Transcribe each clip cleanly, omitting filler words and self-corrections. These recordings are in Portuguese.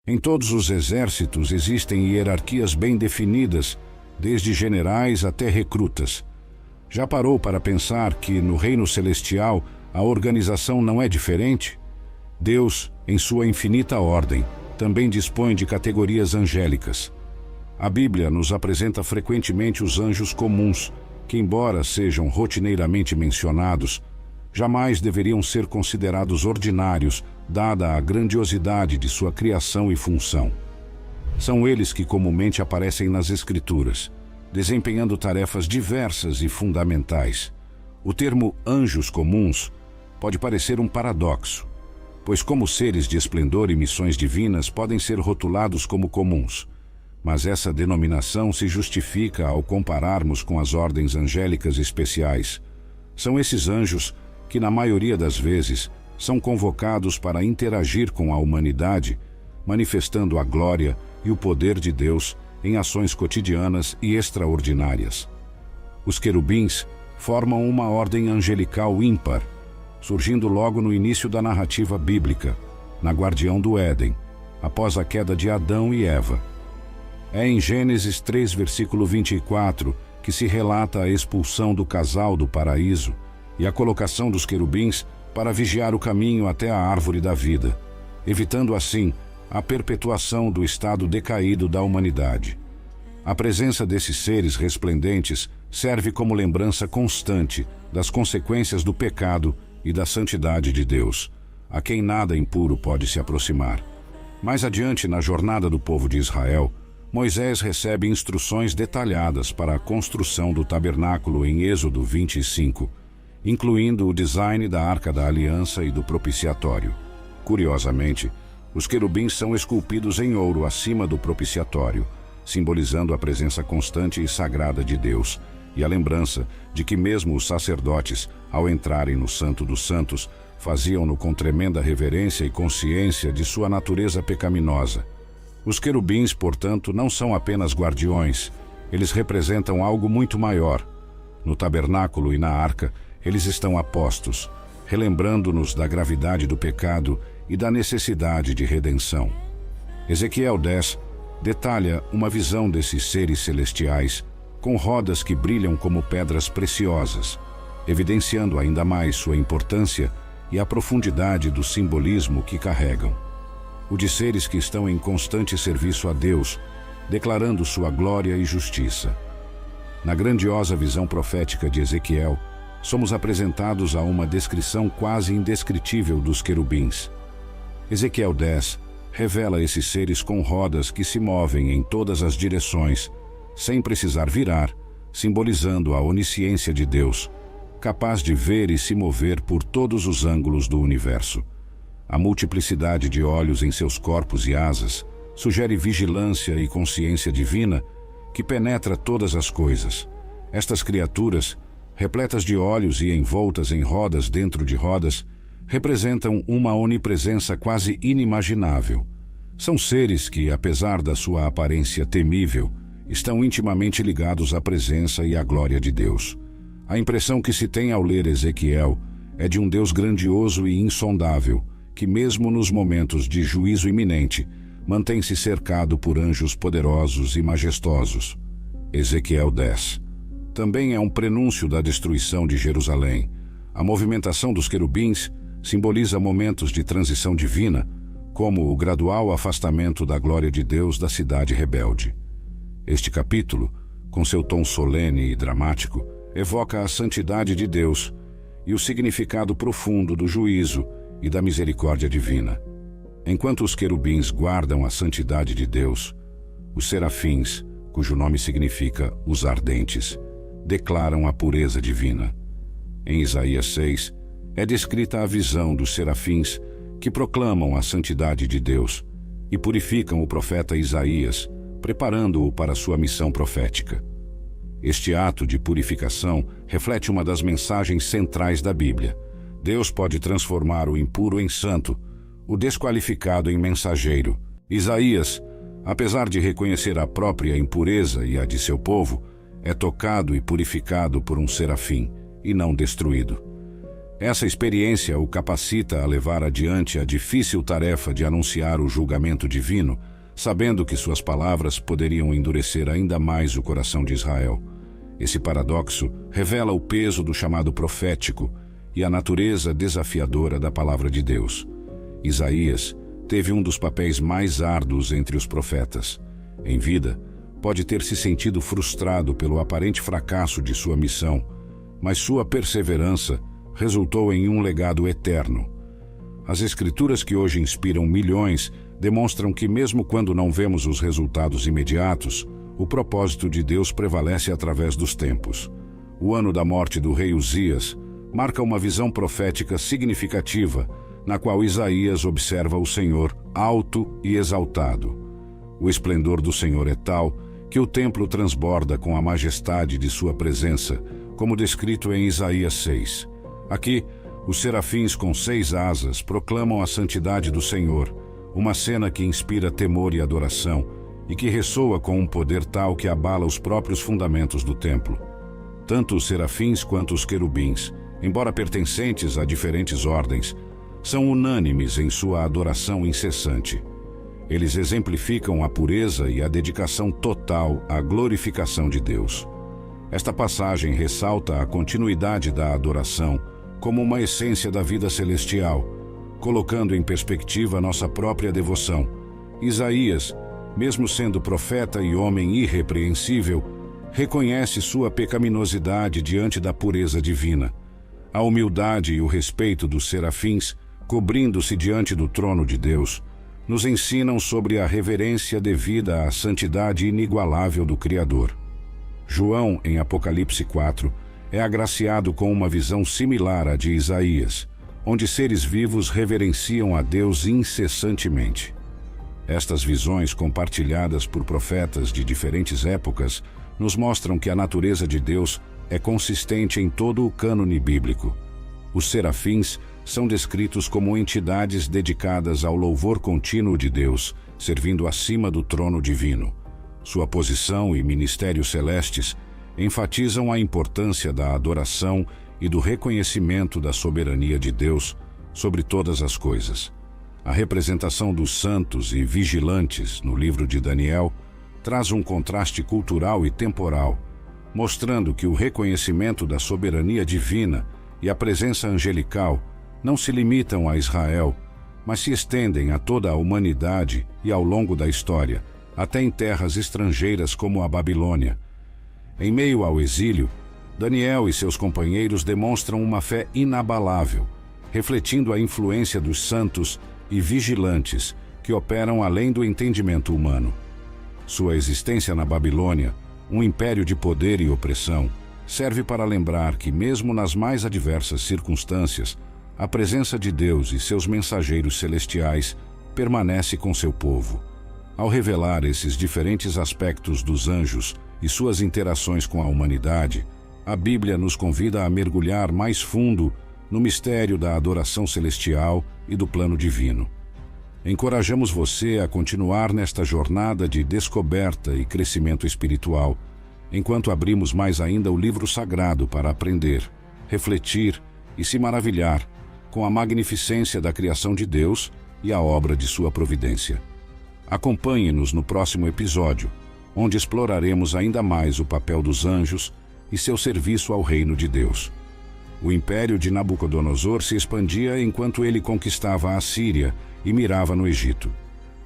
Em todos os exércitos existem hierarquias bem definidas, desde generais até recrutas. Já parou para pensar que no reino celestial a organização não é diferente? Deus, em sua infinita ordem, também dispõe de categorias angélicas. A Bíblia nos apresenta frequentemente os anjos comuns, que, embora sejam rotineiramente mencionados, jamais deveriam ser considerados ordinários, dada a grandiosidade de sua criação e função. São eles que comumente aparecem nas Escrituras, desempenhando tarefas diversas e fundamentais. O termo anjos comuns pode parecer um paradoxo, pois como seres de esplendor e missões divinas podem ser rotulados como comuns, mas essa denominação se justifica ao compararmos com as ordens angélicas especiais. São esses anjos que, na maioria das vezes, são convocados para interagir com a humanidade, manifestando a glória e o poder de Deus em ações cotidianas e extraordinárias. Os querubins formam uma ordem angelical ímpar, surgindo logo no início da narrativa bíblica, na Guardião do Éden, após a queda de Adão e Eva. É em Gênesis 3, versículo 24, que se relata a expulsão do casal do paraíso e a colocação dos querubins para vigiar o caminho até a árvore da vida, evitando assim a perpetuação do estado decaído da humanidade. A presença desses seres resplendentes serve como lembrança constante das consequências do pecado e da santidade de Deus, a quem nada impuro pode se aproximar. Mais adiante, na jornada do povo de Israel, Moisés recebe instruções detalhadas para a construção do tabernáculo em Êxodo 25, incluindo o design da Arca da Aliança e do propiciatório. Curiosamente, os querubins são esculpidos em ouro acima do propiciatório, simbolizando a presença constante e sagrada de Deus, e a lembrança de que mesmo os sacerdotes, ao entrarem no Santo dos Santos, faziam-no com tremenda reverência e consciência de sua natureza pecaminosa. Os querubins, portanto, não são apenas guardiões, eles representam algo muito maior. No tabernáculo e na arca, eles estão apostos, relembrando-nos da gravidade do pecado e da necessidade de redenção. Ezequiel 10 detalha uma visão desses seres celestiais, com rodas que brilham como pedras preciosas, evidenciando ainda mais sua importância e a profundidade do simbolismo que carregam. O de seres que estão em constante serviço a Deus, declarando sua glória e justiça. Na grandiosa visão profética de Ezequiel, somos apresentados a uma descrição quase indescritível dos querubins. Ezequiel 10 revela esses seres com rodas que se movem em todas as direções, sem precisar virar, simbolizando a onisciência de Deus, capaz de ver e se mover por todos os ângulos do universo. A multiplicidade de olhos em seus corpos e asas sugere vigilância e consciência divina que penetra todas as coisas. Estas criaturas, repletas de olhos e envoltas em rodas dentro de rodas, representam uma onipresença quase inimaginável. São seres que, apesar da sua aparência temível, estão intimamente ligados à presença e à glória de Deus. A impressão que se tem ao ler Ezequiel é de um Deus grandioso e insondável, que mesmo nos momentos de juízo iminente, mantém-se cercado por anjos poderosos e majestosos. Ezequiel 10 também é um prenúncio da destruição de Jerusalém. A movimentação dos querubins simboliza momentos de transição divina, como o gradual afastamento da glória de Deus da cidade rebelde. Este capítulo, com seu tom solene e dramático, evoca a santidade de Deus e o significado profundo do juízo e da misericórdia divina. Enquanto os querubins guardam a santidade de Deus, os serafins, cujo nome significa os ardentes, declaram a pureza divina. Em Isaías 6, é descrita a visão dos serafins que proclamam a santidade de Deus e purificam o profeta Isaías, preparando-o para sua missão profética. Este ato de purificação reflete uma das mensagens centrais da Bíblia. Deus pode transformar o impuro em santo, o desqualificado em mensageiro. Isaías, apesar de reconhecer a própria impureza e a de seu povo, é tocado e purificado por um serafim, e não destruído. Essa experiência o capacita a levar adiante a difícil tarefa de anunciar o julgamento divino, sabendo que suas palavras poderiam endurecer ainda mais o coração de Israel. Esse paradoxo revela o peso do chamado profético e a natureza desafiadora da palavra de Deus. Isaías teve um dos papéis mais árduos entre os profetas. Em vida, pode ter se sentido frustrado pelo aparente fracasso de sua missão, mas sua perseverança resultou em um legado eterno. As escrituras que hoje inspiram milhões demonstram que mesmo quando não vemos os resultados imediatos, o propósito de Deus prevalece através dos tempos. O ano da morte do rei Uzias marca uma visão profética significativa, na qual Isaías observa o Senhor alto e exaltado. O esplendor do Senhor é tal que o templo transborda com a majestade de sua presença, como descrito em Isaías 6. Aqui, os serafins com 6 asas proclamam a santidade do Senhor, uma cena que inspira temor e adoração e que ressoa com um poder tal que abala os próprios fundamentos do templo. Tanto os serafins quanto os querubins, embora pertencentes a diferentes ordens, são unânimes em sua adoração incessante. Eles exemplificam a pureza e a dedicação total à glorificação de Deus. Esta passagem ressalta a continuidade da adoração como uma essência da vida celestial, colocando em perspectiva nossa própria devoção. Isaías, mesmo sendo profeta e homem irrepreensível, reconhece sua pecaminosidade diante da pureza divina. A humildade e o respeito dos serafins, cobrindo-se diante do trono de Deus, nos ensinam sobre a reverência devida à santidade inigualável do Criador. João, em Apocalipse 4, é agraciado com uma visão similar à de Isaías, onde seres vivos reverenciam a Deus incessantemente. Estas visões, compartilhadas por profetas de diferentes épocas, nos mostram que a natureza de Deus é consistente em todo o cânone bíblico. Os serafins são descritos como entidades dedicadas ao louvor contínuo de Deus, servindo acima do trono divino. Sua posição e ministérios celestes enfatizam a importância da adoração e do reconhecimento da soberania de Deus sobre todas as coisas. A representação dos santos e vigilantes no livro de Daniel traz um contraste cultural e temporal, mostrando que o reconhecimento da soberania divina e a presença angelical não se limitam a Israel, mas se estendem a toda a humanidade e ao longo da história, até em terras estrangeiras como a Babilônia. Em meio ao exílio, Daniel e seus companheiros demonstram uma fé inabalável, refletindo a influência dos santos e vigilantes que operam além do entendimento humano. Sua existência na Babilônia, um império de poder e opressão, serve para lembrar que, mesmo nas mais adversas circunstâncias, a presença de Deus e seus mensageiros celestiais permanece com seu povo. Ao revelar esses diferentes aspectos dos anjos e suas interações com a humanidade, a Bíblia nos convida a mergulhar mais fundo no mistério da adoração celestial e do plano divino. Encorajamos você a continuar nesta jornada de descoberta e crescimento espiritual, enquanto abrimos mais ainda o livro sagrado para aprender, refletir e se maravilhar com a magnificência da criação de Deus e a obra de sua providência. Acompanhe-nos no próximo episódio, onde exploraremos ainda mais o papel dos anjos e seu serviço ao reino de Deus. O império de Nabucodonosor se expandia enquanto ele conquistava a Síria e mirava no Egito.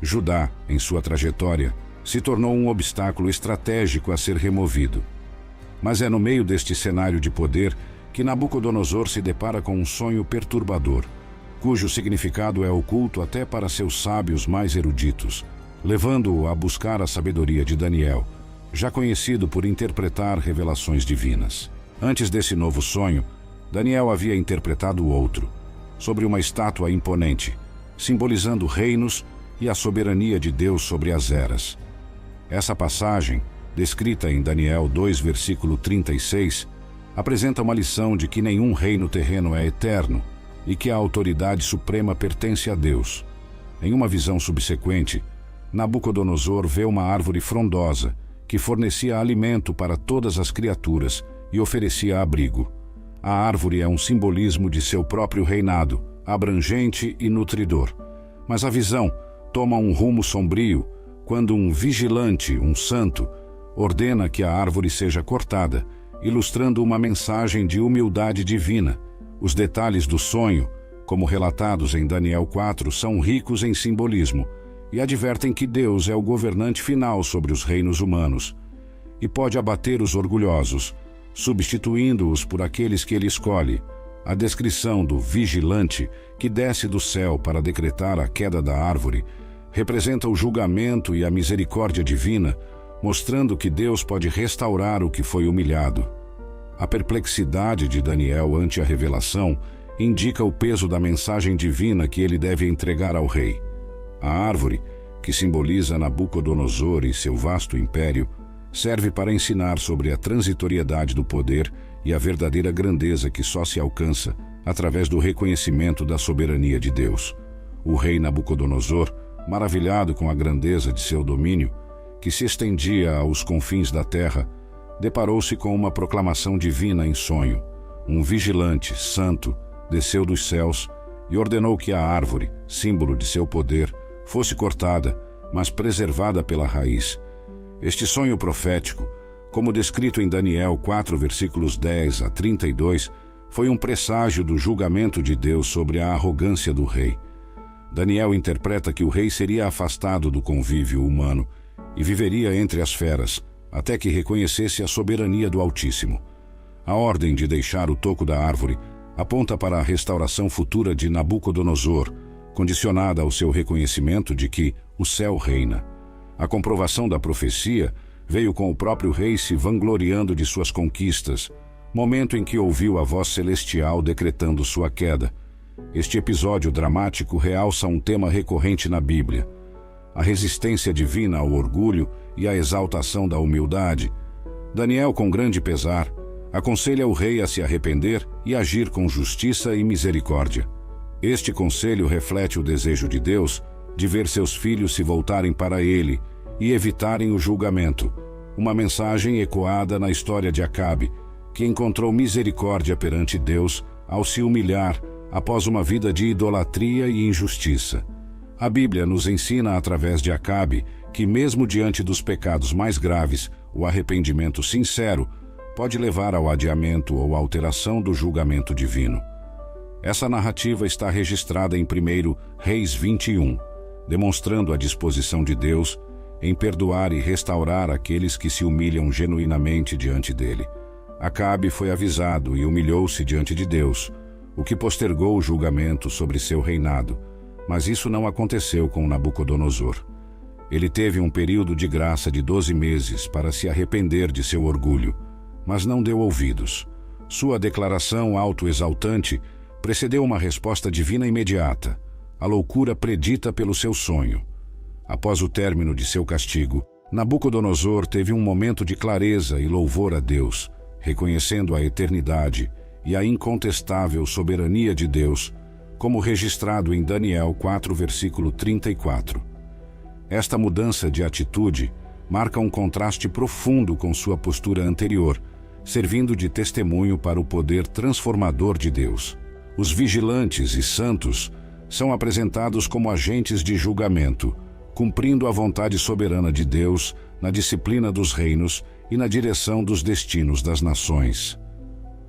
Judá, em sua trajetória, se tornou um obstáculo estratégico a ser removido. Mas é no meio deste cenário de poder que Nabucodonosor se depara com um sonho perturbador, cujo significado é oculto até para seus sábios mais eruditos, levando-o a buscar a sabedoria de Daniel, já conhecido por interpretar revelações divinas. Antes desse novo sonho, Daniel havia interpretado outro, sobre uma estátua imponente, simbolizando reinos e a soberania de Deus sobre as eras. Essa passagem, descrita em Daniel 2, versículo 36, apresenta uma lição de que nenhum reino terreno é eterno e que a autoridade suprema pertence a Deus. Em uma visão subsequente, Nabucodonosor vê uma árvore frondosa que fornecia alimento para todas as criaturas e oferecia abrigo. A árvore é um simbolismo de seu próprio reinado, abrangente e nutridor. Mas a visão toma um rumo sombrio quando um vigilante, um santo, ordena que a árvore seja cortada, ilustrando uma mensagem de humildade divina. Os detalhes do sonho, como relatados em Daniel 4, são ricos em simbolismo e advertem que Deus é o governante final sobre os reinos humanos e pode abater os orgulhosos, substituindo-os por aqueles que ele escolhe. A descrição do vigilante que desce do céu para decretar a queda da árvore representa o julgamento e a misericórdia divina, mostrando que Deus pode restaurar o que foi humilhado. A perplexidade de Daniel ante a revelação indica o peso da mensagem divina que ele deve entregar ao rei. A árvore, que simboliza Nabucodonosor e seu vasto império, serve para ensinar sobre a transitoriedade do poder e a verdadeira grandeza que só se alcança através do reconhecimento da soberania de Deus. O rei Nabucodonosor, maravilhado com a grandeza de seu domínio, que se estendia aos confins da terra, deparou-se com uma proclamação divina em sonho. Um vigilante, santo, desceu dos céus e ordenou que a árvore, símbolo de seu poder, fosse cortada, mas preservada pela raiz. Este sonho profético, como descrito em Daniel 4, versículos 10 a 32, foi um presságio do julgamento de Deus sobre a arrogância do rei. Daniel interpreta que o rei seria afastado do convívio humano e viveria entre as feras, até que reconhecesse a soberania do Altíssimo. A ordem de deixar o toco da árvore aponta para a restauração futura de Nabucodonosor, condicionada ao seu reconhecimento de que o céu reina. A comprovação da profecia veio com o próprio rei se vangloriando de suas conquistas, momento em que ouviu a voz celestial decretando sua queda. Este episódio dramático realça um tema recorrente na Bíblia: a resistência divina ao orgulho e a exaltação da humildade. Daniel, com grande pesar, aconselha o rei a se arrepender e agir com justiça e misericórdia. Este conselho reflete o desejo de Deus de ver seus filhos se voltarem para ele e evitarem o julgamento, uma mensagem ecoada na história de Acabe, que encontrou misericórdia perante Deus ao se humilhar após uma vida de idolatria e injustiça. A Bíblia nos ensina através de Acabe que, mesmo diante dos pecados mais graves, o arrependimento sincero pode levar ao adiamento ou alteração do julgamento divino. Essa narrativa está registrada em 1 Reis 21, demonstrando a disposição de Deus em perdoar e restaurar aqueles que se humilham genuinamente diante dele. Acabe foi avisado e humilhou-se diante de Deus, o que postergou o julgamento sobre seu reinado, mas isso não aconteceu com Nabucodonosor. Ele teve um período de graça de 12 meses para se arrepender de seu orgulho, mas não deu ouvidos. Sua declaração autoexaltante precedeu uma resposta divina imediata, a loucura predita pelo seu sonho. Após o término de seu castigo, Nabucodonosor teve um momento de clareza e louvor a Deus, reconhecendo a eternidade e a incontestável soberania de Deus, como registrado em Daniel 4, versículo 34. Esta mudança de atitude marca um contraste profundo com sua postura anterior, servindo de testemunho para o poder transformador de Deus. Os vigilantes e santos são apresentados como agentes de julgamento, cumprindo a vontade soberana de Deus na disciplina dos reinos e na direção dos destinos das nações.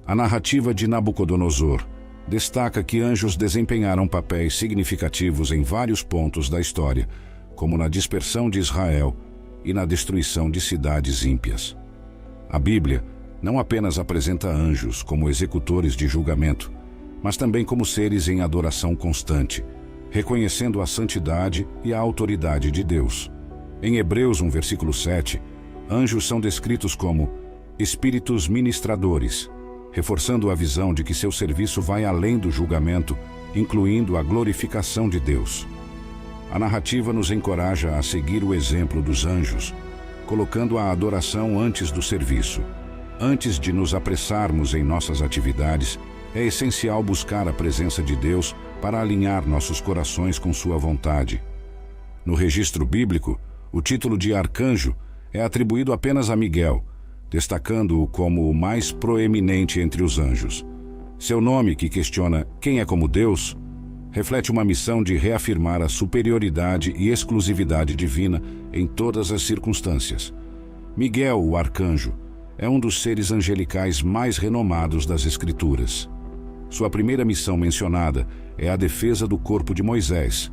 A narrativa de Nabucodonosor destaca que anjos desempenharam papéis significativos em vários pontos da história, como na dispersão de Israel e na destruição de cidades ímpias. A Bíblia não apenas apresenta anjos como executores de julgamento, mas também como seres em adoração constante, reconhecendo a santidade e a autoridade de Deus. Em Hebreus 1, versículo 7, anjos são descritos como espíritos ministradores, reforçando a visão de que seu serviço vai além do julgamento, incluindo a glorificação de Deus. A narrativa nos encoraja a seguir o exemplo dos anjos, colocando a adoração antes do serviço. Antes de nos apressarmos em nossas atividades, é essencial buscar a presença de Deus para alinhar nossos corações com sua vontade. No registro bíblico, o título de arcanjo é atribuído apenas a Miguel, destacando-o como o mais proeminente entre os anjos. Seu nome, que questiona quem é como Deus, reflete uma missão de reafirmar a superioridade e exclusividade divina em todas as circunstâncias. Miguel, o arcanjo, é um dos seres angelicais mais renomados das Escrituras. Sua primeira missão mencionada é a defesa do corpo de Moisés,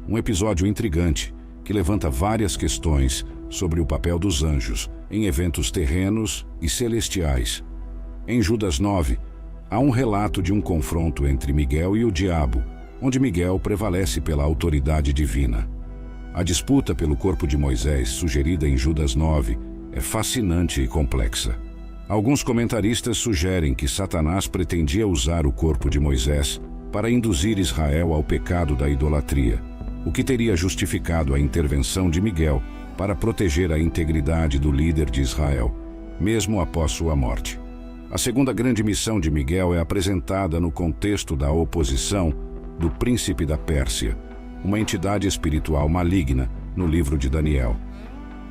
um episódio intrigante que levanta várias questões sobre o papel dos anjos em eventos terrenos e celestiais. Em Judas 9, há um relato de um confronto entre Miguel e o diabo, onde Miguel prevalece pela autoridade divina. A disputa pelo corpo de Moisés, sugerida em Judas 9, é fascinante e complexa. Alguns comentaristas sugerem que Satanás pretendia usar o corpo de Moisés para induzir Israel ao pecado da idolatria, o que teria justificado a intervenção de Miguel para proteger a integridade do líder de Israel, mesmo após sua morte. A segunda grande missão de Miguel é apresentada no contexto da oposição do príncipe da Pérsia, uma entidade espiritual maligna, no livro de Daniel.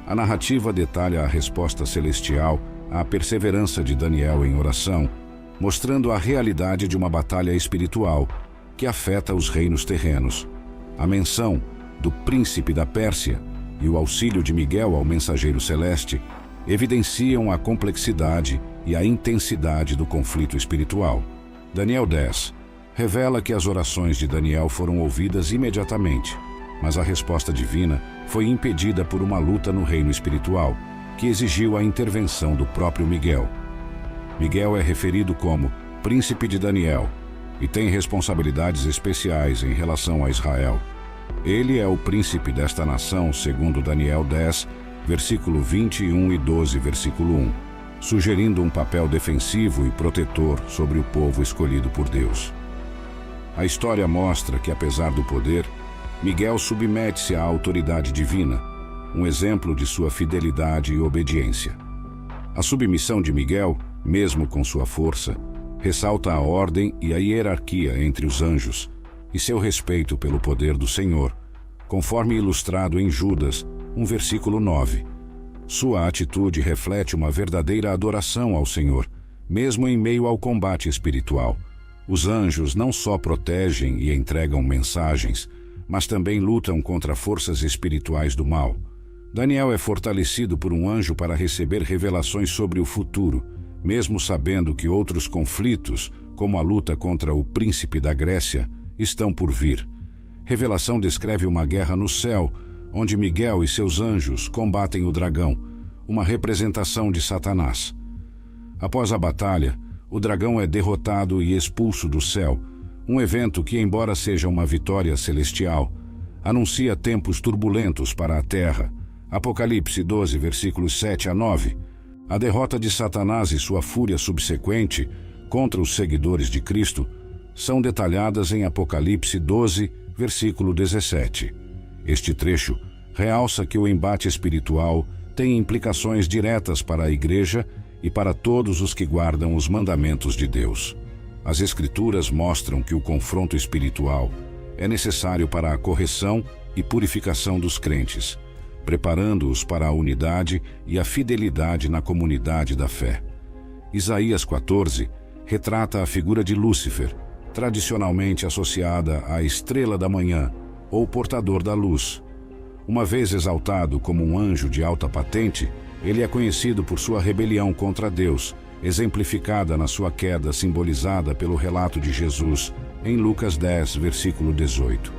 A narrativa detalha a resposta celestial à perseverança de Daniel em oração, mostrando a realidade de uma batalha espiritual que afeta os reinos terrenos. A menção do príncipe da Pérsia e o auxílio de Miguel ao mensageiro celeste evidenciam a complexidade e a intensidade do conflito espiritual. Daniel 10 revela que as orações de Daniel foram ouvidas imediatamente, mas a resposta divina foi impedida por uma luta no reino espiritual, que exigiu a intervenção do próprio Miguel. Miguel é referido como príncipe de Daniel e tem responsabilidades especiais em relação a Israel. Ele é o príncipe desta nação, segundo Daniel 10, versículo 21 e 12, versículo 1, sugerindo um papel defensivo e protetor sobre o povo escolhido por Deus. A história mostra que, apesar do poder, Miguel submete-se à autoridade divina, um exemplo de sua fidelidade e obediência. A submissão de Miguel, mesmo com sua força, ressalta a ordem e a hierarquia entre os anjos e seu respeito pelo poder do Senhor, conforme ilustrado em Judas, versículo 9. Sua atitude reflete uma verdadeira adoração ao Senhor, mesmo em meio ao combate espiritual. Os anjos não só protegem e entregam mensagens, mas também lutam contra forças espirituais do mal. Daniel é fortalecido por um anjo para receber revelações sobre o futuro, mesmo sabendo que outros conflitos, como a luta contra o príncipe da Grécia, estão por vir. Revelação descreve uma guerra no céu, onde Miguel e seus anjos combatem o dragão, uma representação de Satanás. Após a batalha, o dragão é derrotado e expulso do céu, um evento que, embora seja uma vitória celestial, anuncia tempos turbulentos para a terra. Apocalipse 12, versículos 7 a 9. A derrota de Satanás e sua fúria subsequente contra os seguidores de Cristo são detalhadas em Apocalipse 12, versículo 17. Este trecho realça que o embate espiritual tem implicações diretas para a Igreja e para todos os que guardam os mandamentos de Deus. As Escrituras mostram que o confronto espiritual é necessário para a correção e purificação dos crentes, preparando-os para a unidade e a fidelidade na comunidade da fé. Isaías 14 retrata a figura de Lúcifer, tradicionalmente associada à estrela da manhã ou portador da luz. Uma vez exaltado como um anjo de alta patente, ele é conhecido por sua rebelião contra Deus, exemplificada na sua queda simbolizada pelo relato de Jesus em Lucas 10, versículo 18.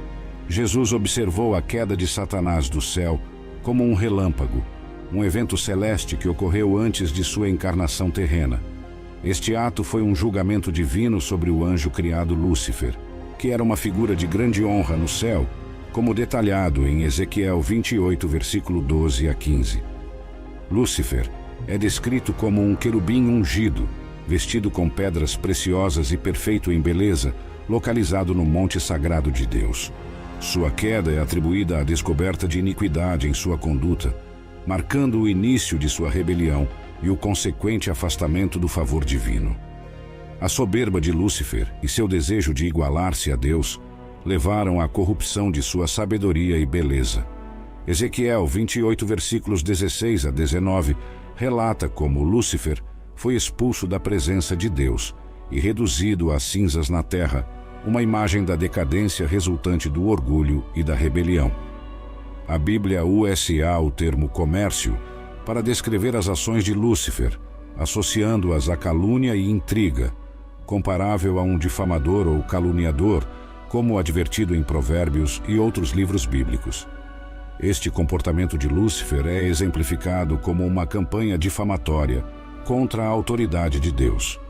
Jesus observou a queda de Satanás do céu como um relâmpago, um evento celeste que ocorreu antes de sua encarnação terrena. Este ato foi um julgamento divino sobre o anjo criado Lúcifer, que era uma figura de grande honra no céu, como detalhado em Ezequiel 28, versículo 12 a 15. Lúcifer é descrito como um querubim ungido, vestido com pedras preciosas e perfeito em beleza, localizado no monte sagrado de Deus. Sua queda é atribuída à descoberta de iniquidade em sua conduta, marcando o início de sua rebelião e o consequente afastamento do favor divino. A soberba de Lúcifer e seu desejo de igualar-se a Deus levaram à corrupção de sua sabedoria e beleza. Ezequiel 28, versículos 16 a 19, relata como Lúcifer foi expulso da presença de Deus e reduzido a cinzas na terra, uma imagem da decadência resultante do orgulho e da rebelião. A Bíblia usa o termo comércio para descrever as ações de Lúcifer, associando-as à calúnia e intriga, comparável a um difamador ou caluniador, como advertido em Provérbios e outros livros bíblicos. Este comportamento de Lúcifer é exemplificado como uma campanha difamatória contra a autoridade de Deus.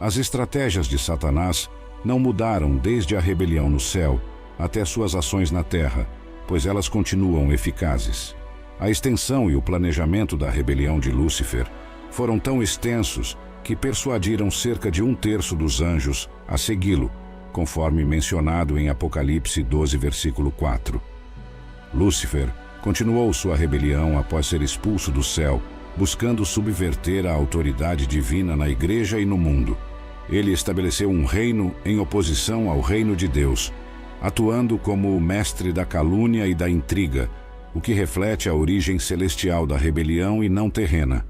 As estratégias de Satanás não mudaram desde a rebelião no céu até suas ações na terra, pois elas continuam eficazes. A extensão e o planejamento da rebelião de Lúcifer foram tão extensos que persuadiram cerca de 1/3 dos anjos a segui-lo, conforme mencionado em Apocalipse 12, versículo 4. Lúcifer continuou sua rebelião após ser expulso do céu, buscando subverter a autoridade divina na igreja e no mundo. Ele estabeleceu um reino em oposição ao reino de Deus, atuando como o mestre da calúnia e da intriga, o que reflete a origem celestial da rebelião e não terrena.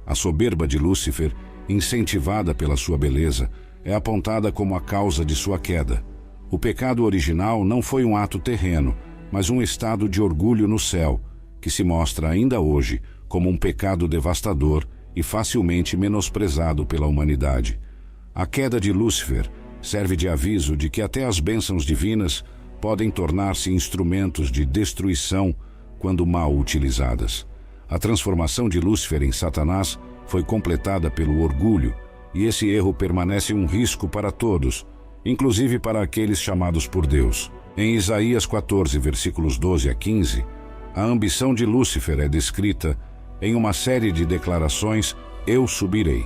A soberba de Lúcifer, incentivada pela sua beleza, é apontada como a causa de sua queda. O pecado original não foi um ato terreno, mas um estado de orgulho no céu, que se mostra ainda hoje como um pecado devastador e facilmente menosprezado pela humanidade. A queda de Lúcifer serve de aviso de que até as bênçãos divinas podem tornar-se instrumentos de destruição quando mal utilizadas. A transformação de Lúcifer em Satanás foi completada pelo orgulho, e esse erro permanece um risco para todos, inclusive para aqueles chamados por Deus. Em Isaías 14, versículos 12 a 15, a ambição de Lúcifer é descrita em uma série de declarações: eu subirei.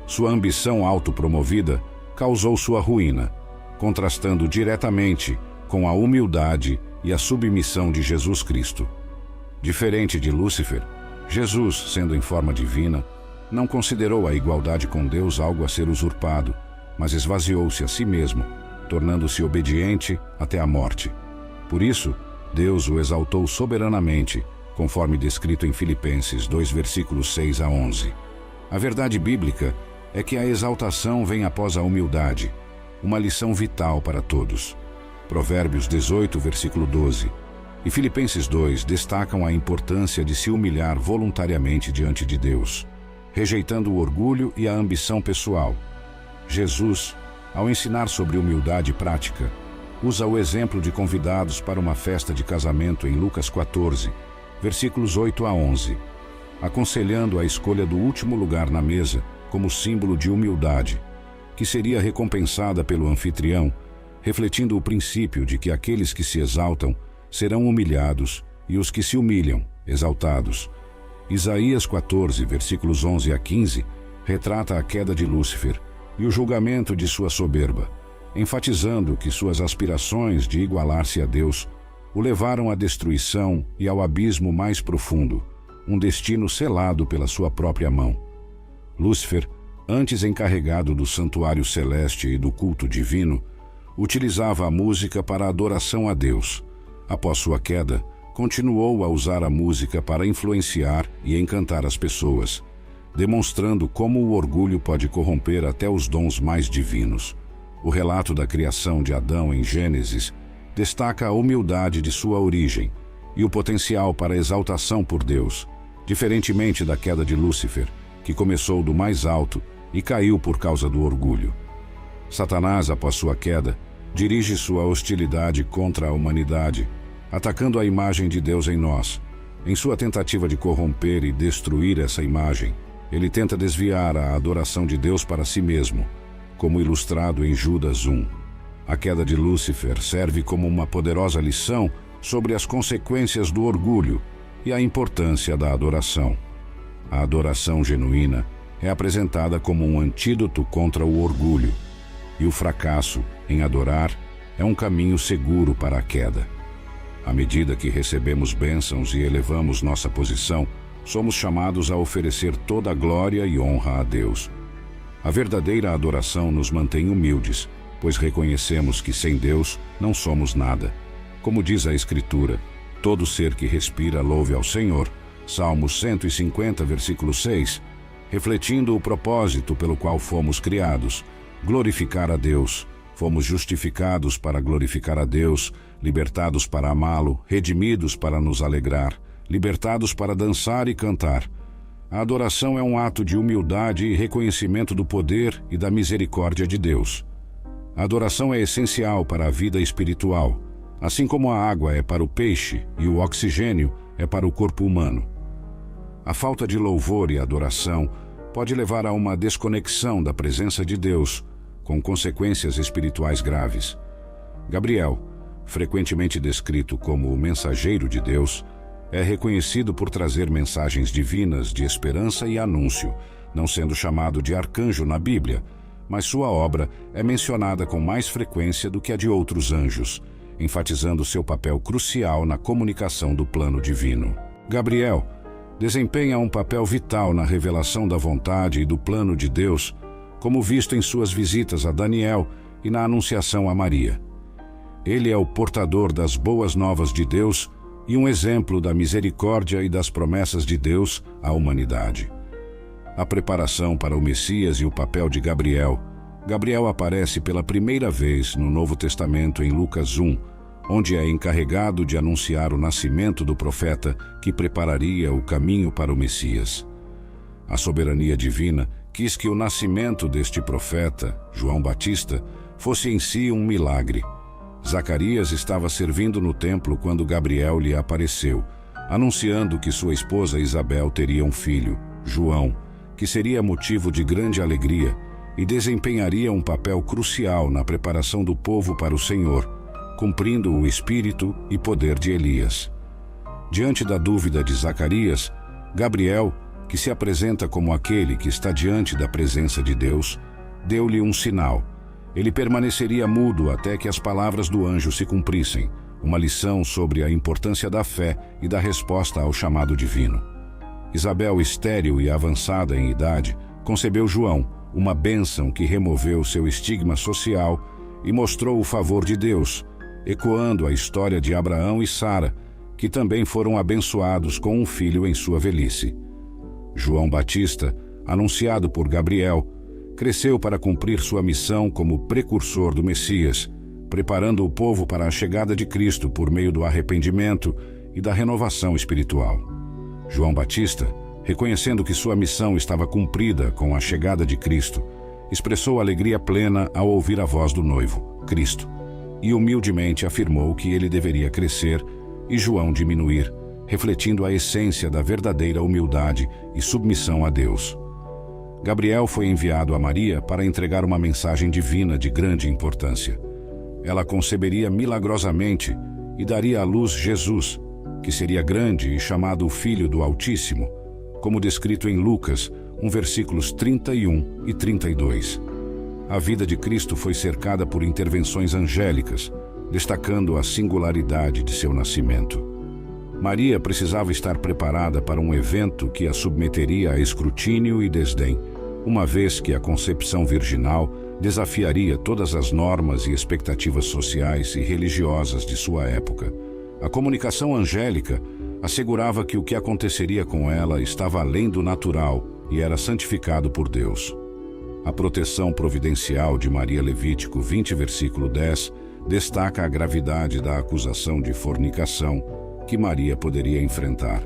Sua ambição autopromovida causou sua ruína, contrastando diretamente com a humildade e a submissão de Jesus Cristo. Diferente de Lúcifer, Jesus, sendo em forma divina, não considerou a igualdade com Deus algo a ser usurpado, mas esvaziou-se a si mesmo, tornando-se obediente até a morte. Por isso, Deus o exaltou soberanamente, conforme descrito em Filipenses 2, versículos 6 a 11. A verdade bíblica é que a exaltação vem após a humildade, uma lição vital para todos. Provérbios 18, versículo 12, e Filipenses 2 destacam a importância de se humilhar voluntariamente diante de Deus, rejeitando o orgulho e a ambição pessoal. Jesus, ao ensinar sobre humildade prática, usa o exemplo de convidados para uma festa de casamento em Lucas 14, versículos 8 a 11, aconselhando a escolha do último lugar na mesa como símbolo de humildade, que seria recompensada pelo anfitrião, refletindo o princípio de que aqueles que se exaltam serão humilhados e os que se humilham, exaltados. Isaías 14, versículos 11 a 15, retrata a queda de Lúcifer e o julgamento de sua soberba, enfatizando que suas aspirações de igualar-se a Deus o levaram à destruição e ao abismo mais profundo, um destino selado pela sua própria mão. Lúcifer, antes encarregado do santuário celeste e do culto divino, utilizava a música para a adoração a Deus. Após sua queda, continuou a usar a música para influenciar e encantar as pessoas, demonstrando como o orgulho pode corromper até os dons mais divinos. O relato da criação de Adão em Gênesis destaca a humildade de sua origem e o potencial para exaltação por Deus, diferentemente da queda de Lúcifer, que começou do mais alto e caiu por causa do orgulho. Satanás, após sua queda, dirige sua hostilidade contra a humanidade, atacando a imagem de Deus em nós. Em sua tentativa de corromper e destruir essa imagem, ele tenta desviar a adoração de Deus para si mesmo, como ilustrado em Judas 1. A queda de Lúcifer serve como uma poderosa lição sobre as consequências do orgulho e a importância da adoração. A adoração genuína é apresentada como um antídoto contra o orgulho, e o fracasso em adorar é um caminho seguro para a queda. À medida que recebemos bênçãos e elevamos nossa posição, somos chamados a oferecer toda a glória e honra a Deus. A verdadeira adoração nos mantém humildes, pois reconhecemos que sem Deus não somos nada. Como diz a Escritura, todo ser que respira louve ao Senhor, Salmos 150, versículo 6, refletindo o propósito pelo qual fomos criados, glorificar a Deus. Fomos justificados para glorificar a Deus, libertados para amá-lo, redimidos para nos alegrar, libertados para dançar e cantar. A adoração é um ato de humildade e reconhecimento do poder e da misericórdia de Deus. A adoração é essencial para a vida espiritual, assim como a água é para o peixe e o oxigênio é para o corpo humano. A falta de louvor e adoração pode levar a uma desconexão da presença de Deus, com consequências espirituais graves. Gabriel, frequentemente descrito como o mensageiro de Deus, é reconhecido por trazer mensagens divinas de esperança e anúncio, não sendo chamado de arcanjo na Bíblia, mas sua obra é mencionada com mais frequência do que a de outros anjos, enfatizando seu papel crucial na comunicação do plano divino. Gabriel desempenha um papel vital na revelação da vontade e do plano de Deus, como visto em suas visitas a Daniel e na anunciação a Maria. Ele é o portador das boas novas de Deus e um exemplo da misericórdia e das promessas de Deus à humanidade. A preparação para o Messias e o papel de Gabriel. Gabriel aparece pela primeira vez no Novo Testamento em Lucas 1, onde é encarregado de anunciar o nascimento do profeta que prepararia o caminho para o Messias. A soberania divina quis que o nascimento deste profeta, João Batista, fosse em si um milagre. Zacarias estava servindo no templo quando Gabriel lhe apareceu, anunciando que sua esposa Isabel teria um filho, João, que seria motivo de grande alegria e desempenharia um papel crucial na preparação do povo para o Senhor, cumprindo o espírito e poder de Elias. Diante da dúvida de Zacarias, Gabriel, que se apresenta como aquele que está diante da presença de Deus, deu-lhe um sinal. Ele permaneceria mudo até que as palavras do anjo se cumprissem, uma lição sobre a importância da fé e da resposta ao chamado divino. Isabel, estéril e avançada em idade, concebeu João, uma bênção que removeu seu estigma social e mostrou o favor de Deus, ecoando a história de Abraão e Sara, que também foram abençoados com um filho em sua velhice. João Batista, anunciado por Gabriel, cresceu para cumprir sua missão como precursor do Messias, preparando o povo para a chegada de Cristo por meio do arrependimento e da renovação espiritual. João Batista, reconhecendo que sua missão estava cumprida com a chegada de Cristo, expressou alegria plena ao ouvir a voz do noivo, Cristo, e humildemente afirmou que ele deveria crescer e João diminuir, refletindo a essência da verdadeira humildade e submissão a Deus. Gabriel foi enviado a Maria para entregar uma mensagem divina de grande importância. Ela conceberia milagrosamente e daria à luz Jesus, que seria grande e chamado o Filho do Altíssimo, como descrito em Lucas, versículos 31 e 32. A vida de Cristo foi cercada por intervenções angélicas, destacando a singularidade de seu nascimento. Maria precisava estar preparada para um evento que a submeteria a escrutínio e desdém, uma vez que a concepção virginal desafiaria todas as normas e expectativas sociais e religiosas de sua época. A comunicação angélica assegurava que o que aconteceria com ela estava além do natural e era santificado por Deus. A proteção providencial de Maria, Levítico 20, versículo 10, destaca a gravidade da acusação de fornicação que Maria poderia enfrentar.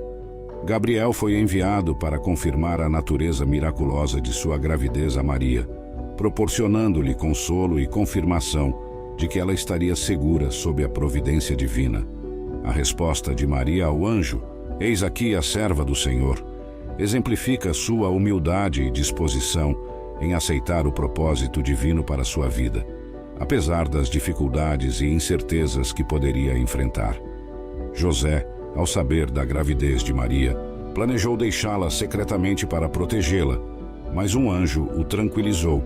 Gabriel foi enviado para confirmar a natureza miraculosa de sua gravidez a Maria, proporcionando-lhe consolo e confirmação de que ela estaria segura sob a providência divina. A resposta de Maria ao anjo, "Eis aqui a serva do Senhor", exemplifica sua humildade e disposição em aceitar o propósito divino para sua vida, apesar das dificuldades e incertezas que poderia enfrentar. José, ao saber da gravidez de Maria, planejou deixá-la secretamente para protegê-la, mas um anjo o tranquilizou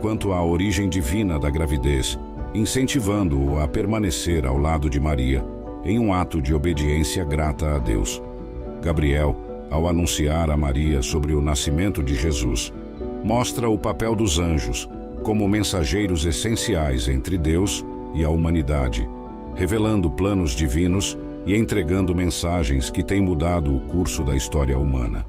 quanto à origem divina da gravidez, incentivando-o a permanecer ao lado de Maria em um ato de obediência grata a Deus. Gabriel, ao anunciar a Maria sobre o nascimento de Jesus, mostra o papel dos anjos como mensageiros essenciais entre Deus e a humanidade, revelando planos divinos e entregando mensagens que têm mudado o curso da história humana.